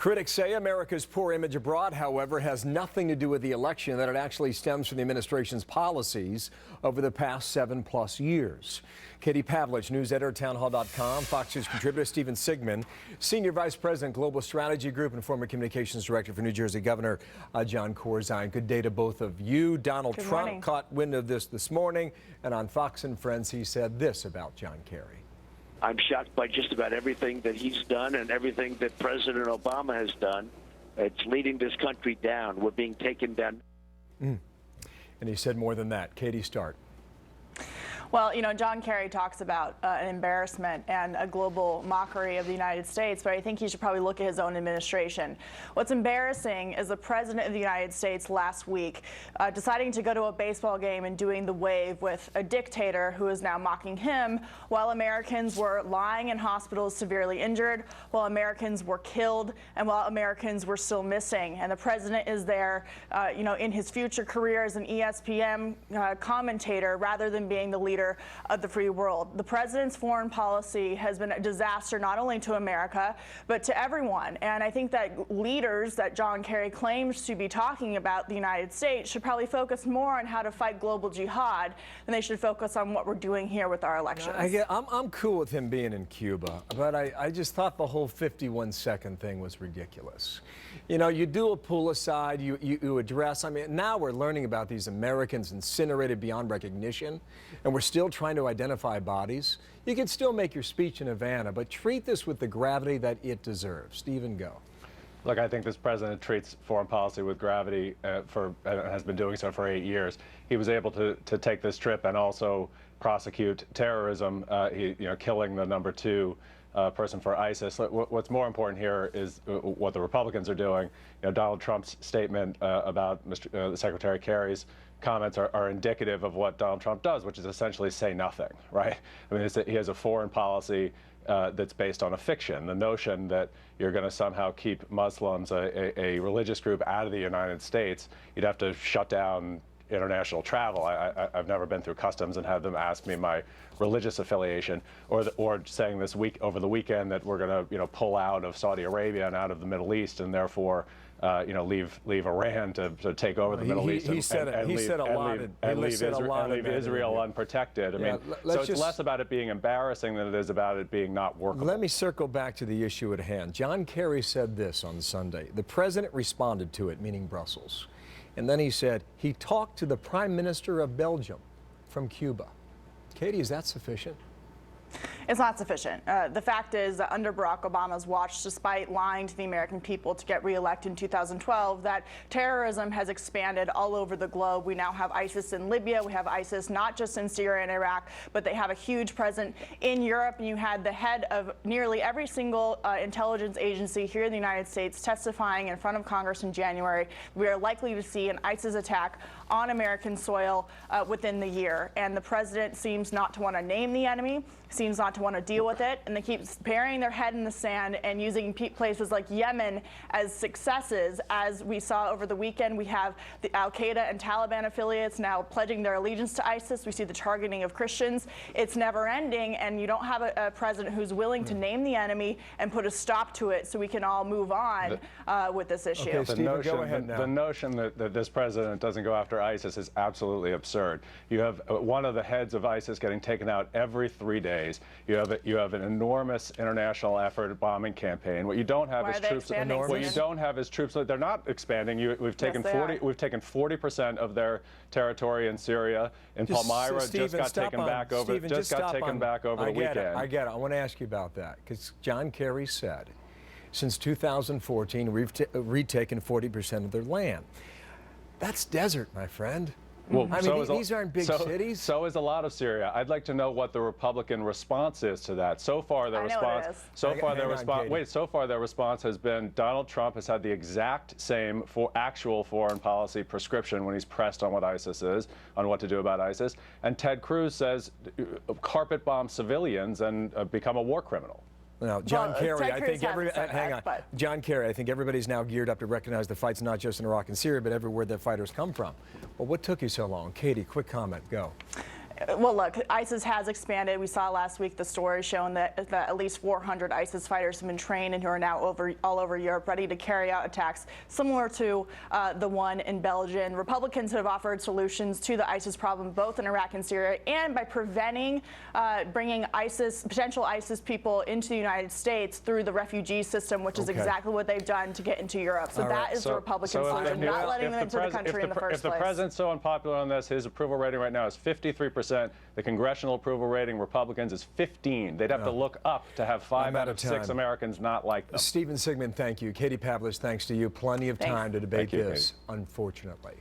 Critics say America's poor image abroad, however, has nothing to do with the election, that it actually stems from the administration's policies over the past 7+ years. Katie Pavlich, news editor, townhall.com, Fox News contributor Stephen Sigmund, Senior Vice President, Global Strategy Group, and former Communications Director for New Jersey Governor John Corzine. Good day to both of you. Donald Trump caught wind of this morning, and on Fox and Friends, he said this about John Kerry. I'm shocked by just about everything that he's done and everything that President Obama has done. It's leading this country down. We're being taken down. And he said more than that. Katie, start. Well, you know, John Kerry talks about an embarrassment and a global mockery of the United States, but I think he should probably look at his own administration. What's embarrassing is the President of the United States last week deciding to go to a baseball game and doing the wave with a dictator who is now mocking him, while Americans were lying in hospitals severely injured, while Americans were killed, and while Americans were still missing. And the President is there, you know, in his future career as an ESPN commentator rather than being the leader of the free world. The President's foreign policy has been a disaster not only to America, but to everyone. And I think that leaders that John Kerry claims to be talking about the United States should probably focus more on how to fight global jihad than they should focus on what we're doing here with our elections. I'm cool with him being in Cuba, but I just thought the whole 51-second thing was ridiculous. You know, you do a pull aside, you address, I mean, now we're learning about these Americans incinerated beyond recognition, and we're still trying to identify bodies. You can still make your speech in Havana, but treat this with the gravity that it deserves. Stephen, go. Look, I think this president treats foreign policy with gravity has been doing so for 8 years. He was able to take this trip and also prosecute terrorism, killing the #2 person for ISIS. What's more important here is what the Republicans are doing. You know, Donald Trump's statement about Secretary Kerry's comments are indicative of what Donald Trump does, which is essentially say nothing, right? I mean, he has a foreign policy that's based on a fiction. The notion that you're going to somehow keep Muslims, a religious group, out of the United States, you'd have to shut down international travel. I've never been through customs and had them ask me my religious affiliation, or saying this week over the weekend that we're going to pull out of Saudi Arabia and out of the Middle East, and therefore leave Iran to take over the Middle East and leave Israel unprotected. I mean, so it's less about it being embarrassing than it is about it being not workable. Let me circle back to the issue at hand. John Kerry said this on Sunday. The president responded to it, meaning Brussels. And then he said he talked to the Prime Minister of Belgium from Cuba. Katie, is that sufficient? It's not sufficient. The fact is that under Barack Obama's watch, despite lying to the American people to get reelected in 2012, that terrorism has expanded all over the globe. We now have ISIS in Libya. We have ISIS not just in Syria and Iraq, but they have a huge presence in Europe. And you had the head of nearly every single intelligence agency here in the United States testifying in front of Congress in January. We are likely to see an ISIS attack on American soil within the year. And the president seems not to want to name the enemy, seems not to want to deal with it, and they keep burying their head in the sand and using places like Yemen as successes. As we saw over the weekend, we have the Al-Qaeda and Taliban affiliates now pledging their allegiance to ISIS. We see the targeting of Christians. It's never ending, and you don't have a president who's willing to name the enemy and put a stop to it so we can all move on with this issue. Okay, Stephen, go ahead now. The notion that this president doesn't go after ISIS is absolutely absurd. You have one of the heads of ISIS getting taken out every 3 days. You have an enormous international effort bombing campaign. What you don't have is troops. What you don't have is troops. They're not expanding. We've taken 40% of their territory in Syria. In Palmyra, just got taken back over the weekend. I get it. I want to ask you about that, because John Kerry said, since 2014, we've retaken 40% of their land. That's desert, my friend. Well, I mean, these aren't big cities. So is a lot of Syria. I'd like to know what the Republican response is to that. So far, their response has been Donald Trump has had the exact same actual foreign policy prescription when he's pressed on what ISIS is, on what to do about ISIS. And Ted Cruz says carpet bomb civilians and become a war criminal. Now, John Kerry, I think John Kerry, I think everybody's now geared up to recognize the fight's not just in Iraq and Syria, but everywhere the fighters come from. Well, what took you so long? Katie, quick comment, go. Well, look, ISIS has expanded. We saw last week the story showing that at least 400 ISIS fighters have been trained and who are now all over Europe, ready to carry out attacks similar to the one in Belgium. Republicans have offered solutions to the ISIS problem, both in Iraq and Syria, and by preventing bringing potential ISIS people into the United States through the refugee system, which is exactly what they've done to get into Europe. So that is the Republican solution, not letting them into the country in the first place. If the president's so unpopular on this, his approval rating right now is 53%. The congressional approval rating, Republicans, is 15. They'd have to look up to have 5 out of 6 Americans not like them. Stephen Sigmund, thank you. Katie Pavlich, thanks to you. Plenty of time to debate this, unfortunately.